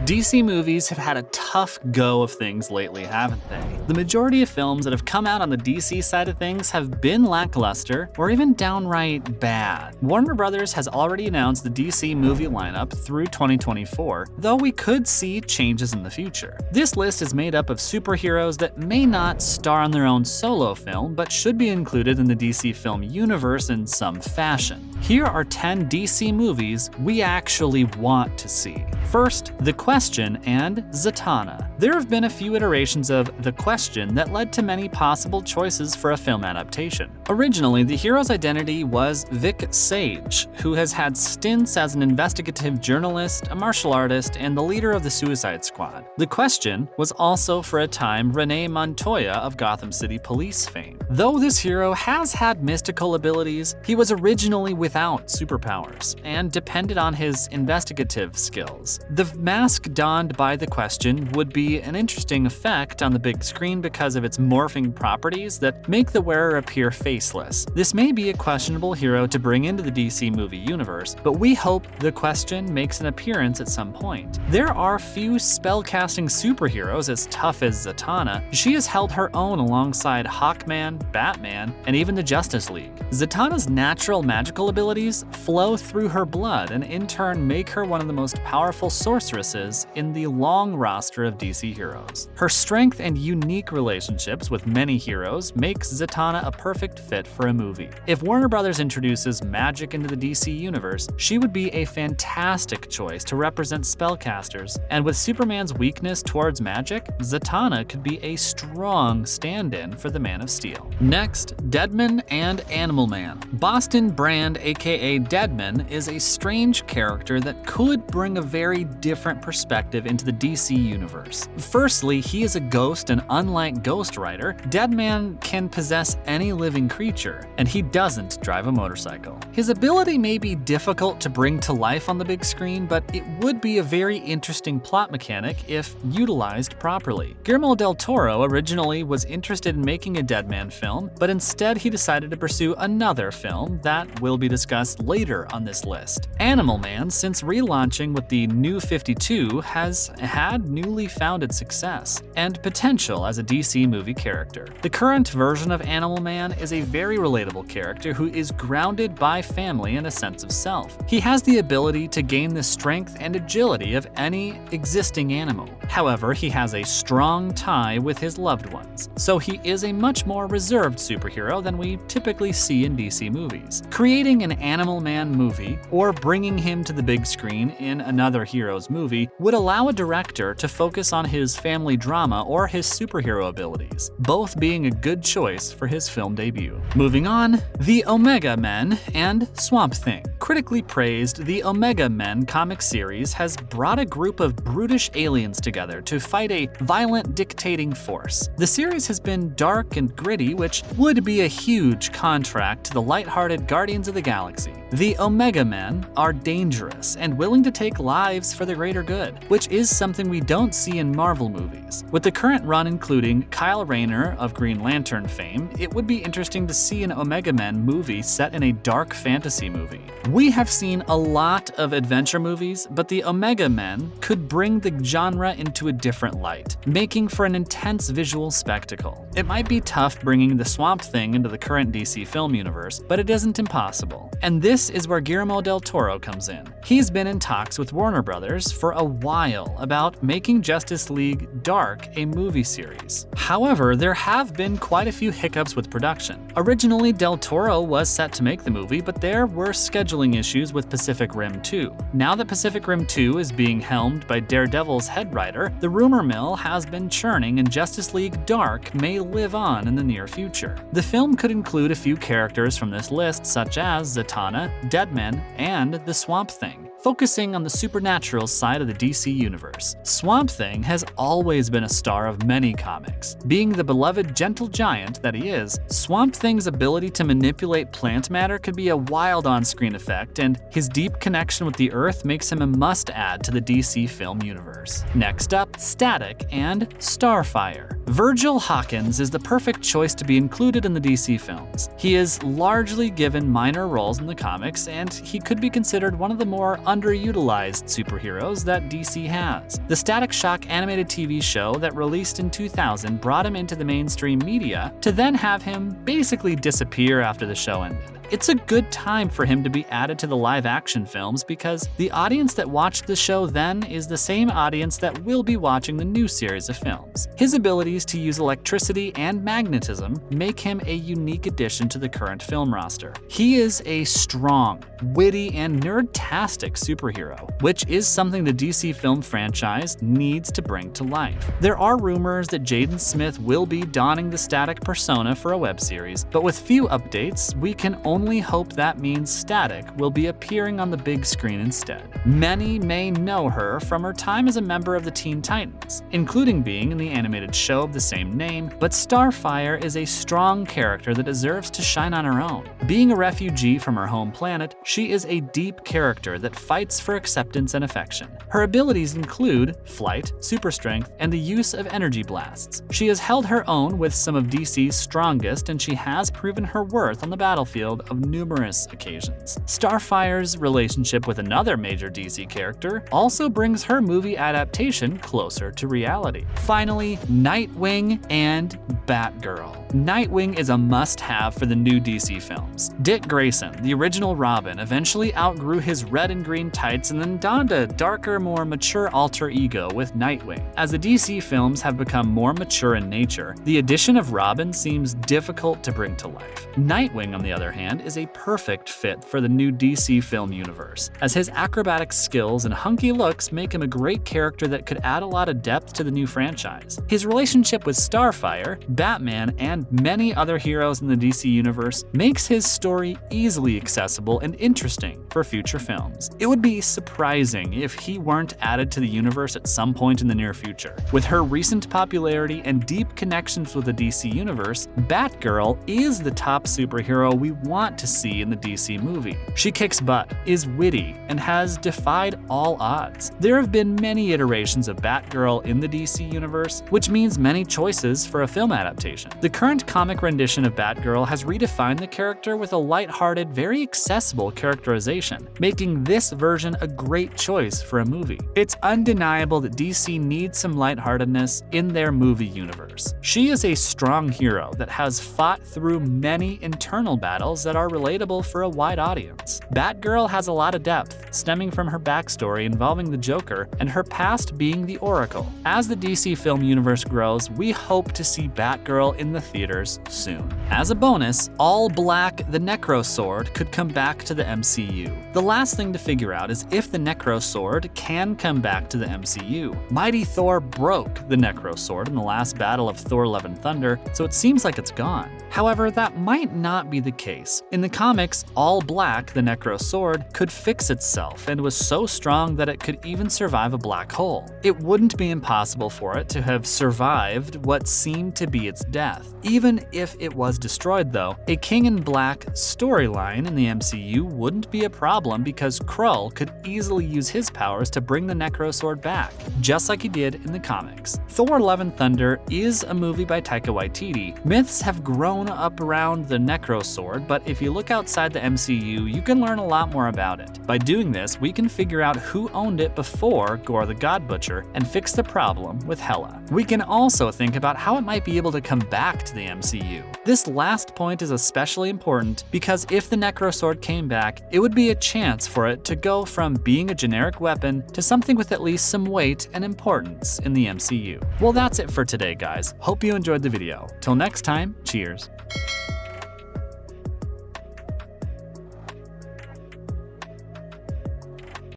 DC movies have had a tough go of things lately, haven't they? The majority of films that have come out on the DC side of things have been lackluster or even downright bad. Warner Brothers has already announced the DC movie lineup through 2024, though we could see changes in the future. This list is made up of superheroes that may not star in their own solo film, but should be included in the DC film universe in some fashion. Here are 10 DC movies we actually want to see. First, The Question and Zatanna. There have been a few iterations of The Question that led to many possible choices for a film adaptation. Originally, the hero's identity was Vic Sage, who has had stints as an investigative journalist, a martial artist, and the leader of the Suicide Squad. The Question was also for a time Renee Montoya of Gotham City Police fame. Though this hero has had mystical abilities, he was originally without superpowers and depended on his investigative skills. The mask donned by The Question would be an interesting effect on the big screen because of its morphing properties that make the wearer appear faceless. This may be a questionable hero to bring into the DC movie universe, but we hope The Question makes an appearance at some point. There are few spellcasting superheroes as tough as Zatanna. She has held her own alongside Hawkman, Batman, and even the Justice League. Zatanna's natural magical abilities flow through her blood and in turn make her one of the most powerful sorceresses in the long roster of DC heroes. Her strength and unique relationships with many heroes makes Zatanna a perfect fit for a movie. If Warner Brothers introduces magic into the DC universe, she would be a fantastic choice to represent spellcasters, and with Superman's weakness towards magic, Zatanna could be a strong stand-in for the Man of Steel. Next, Deadman and Animal Man. Boston Brand, aka Deadman, is a strange character that could bring a very different perspective into the DC universe. Firstly, he is a ghost, and unlike Ghost Rider, Deadman can possess any living creature, and he doesn't drive a motorcycle. His ability may be difficult to bring to life on the big screen, but it would be a very interesting plot mechanic if utilized properly. Guillermo del Toro originally was interested in making a Deadman film, but instead he decided to pursue another film that will be discussed later on this list. Animal Man, since relaunching with the New 52, has had newly founded success and potential as a DC movie character. The current version of Animal Man is a very relatable character who is grounded by family and a sense of self. He has the ability to gain the strength and agility of any existing animal. However, he has a strong tie with his loved ones, so he is a much more reserved superhero than we typically see in DC movies. Creating an Animal Man movie or bringing him to the big screen in another hero's movie would allow a director to focus on his family drama or his superhero abilities, both being a good choice for his film debut. Moving on, The Omega Men and Swamp Thing. Critically praised, the Omega Men comic series has brought a group of brutish aliens together to fight a violent dictating force. The series has been dark and gritty, which would be a huge contrast to the lighthearted Guardians of the Galaxy. The Omega Men are dangerous and willing to take lives for the greater good, which is something we don't see in Marvel movies. With the current run including Kyle Rayner of Green Lantern fame, it would be interesting to see an Omega Men movie set in a dark fantasy movie. We have seen a lot of adventure movies, but the Omega Men could bring the genre into a different light, making for an intense visual spectacle. It might be tough bringing the Swamp Thing into the current DC film universe, but it isn't impossible. And this is where Guillermo del Toro comes in. He's been in talks with Warner Brothers for a while about making Justice League Dark a movie series. However, there have been quite a few hiccups with production. Originally, del Toro was set to make the movie, but there were scheduling issues with Pacific Rim 2. Now that Pacific Rim 2 is being helmed by Daredevil's head writer, the rumor mill has been churning and Justice League Dark may live on in the near future. The film could include a few characters from this list such as Zatanna, Deadman, and the Swamp Thing, focusing on the supernatural side of the DC universe. Swamp Thing has always been a star of many comics. Being the beloved gentle giant that he is, Swamp Thing's ability to manipulate plant matter could be a wild on-screen effect, and his deep connection with the Earth makes him a must-add to the DC film universe. Next up, Static and Starfire. Virgil Hawkins is the perfect choice to be included in the DC films. He is largely given minor roles in the comics, and he could be considered one of the more underutilized superheroes that DC has. The Static Shock animated TV show that released in 2000 brought him into the mainstream media to then have him basically disappear after the show ended. It's a good time for him to be added to the live-action films because the audience that watched the show then is the same audience that will be watching the new series of films. His abilities to use electricity and magnetism make him a unique addition to the current film roster. He is a strong, witty, and nerd-tastic superhero, which is something the DC film franchise needs to bring to life. There are rumors that Jaden Smith will be donning the Static persona for a web series, but with few updates, we can only hope that means Static will be appearing on the big screen instead. Many may know her from her time as a member of the Teen Titans, including being in the animated show of the same name, but Starfire is a strong character that deserves to shine on her own. Being a refugee from her home planet, she is a deep character that fights for acceptance and affection. Her abilities include flight, super strength, and the use of energy blasts. She has held her own with some of DC's strongest, and she has proven her worth on the battlefield of numerous occasions. Starfire's relationship with another major DC character also brings her movie adaptation closer to reality. Finally, Nightwing and Batgirl. Nightwing is a must-have for the new DC films. Dick Grayson, the original Robin, eventually outgrew his red and green tights and then donned a darker, more mature alter ego with Nightwing. As the DC films have become more mature in nature, the addition of Robin seems difficult to bring to life. Nightwing, on the other hand, is a perfect fit for the new DC film universe, as his acrobatic skills and hunky looks make him a great character that could add a lot of depth to the new franchise. His relationship with Starfire, Batman, and many other heroes in the DC universe makes his story easily accessible and interesting for future films. It would be surprising if he weren't added to the universe at some point in the near future. With her recent popularity and deep connections with the DC universe, Batgirl is the top superhero we want to see in the DC movie. She kicks butt, is witty, and has defied all odds. There have been many iterations of Batgirl in the DC universe, which means many choices for a film adaptation. The current comic rendition of Batgirl has redefined the character with a lighthearted, very accessible characterization, making this version a great choice for a movie. It's undeniable that DC needs some lightheartedness in their movie universe. She is a strong hero that has fought through many internal battles that are relatable for a wide audience. Batgirl has a lot of depth, stemming from her backstory involving the Joker and her past being the Oracle. As the DC film universe grows, we hope to see Batgirl in the theaters soon. As a bonus, All Black the Necro Sword could come back to the MCU. The last thing to figure out is if the Necro Sword can come back to the MCU. Mighty Thor broke the Necro Sword in the last battle of Thor: Love and Thunder, so it seems like it's gone. However, that might not be the case. In the comics, All Black the Necro Sword could fix itself and was so strong that it could even survive a black hole. It wouldn't be impossible for it to have survived what seemed to be its death. Even if it was destroyed though, a King in Black storyline in the MCU wouldn't be a problem because Krull could easily use his powers to bring the Necro Sword back, just like he did in the comics. Thor: Love and Thunder is a movie by Taika Waititi. Myths have grown up around the Necro Sword, but if you look outside the MCU, you can learn a lot more about it. By doing this, we can figure out who owned it before Gore the God Butcher and fix the problem with Hela. We can also think about how it might be able to come back to the MCU. This last point is especially important because if the Necro Sword came back, it would be a chance for it to go from being a generic weapon to something with at least some weight and importance in the MCU. Well, that's it for today, guys. Hope you enjoyed the video. Till next time, cheers.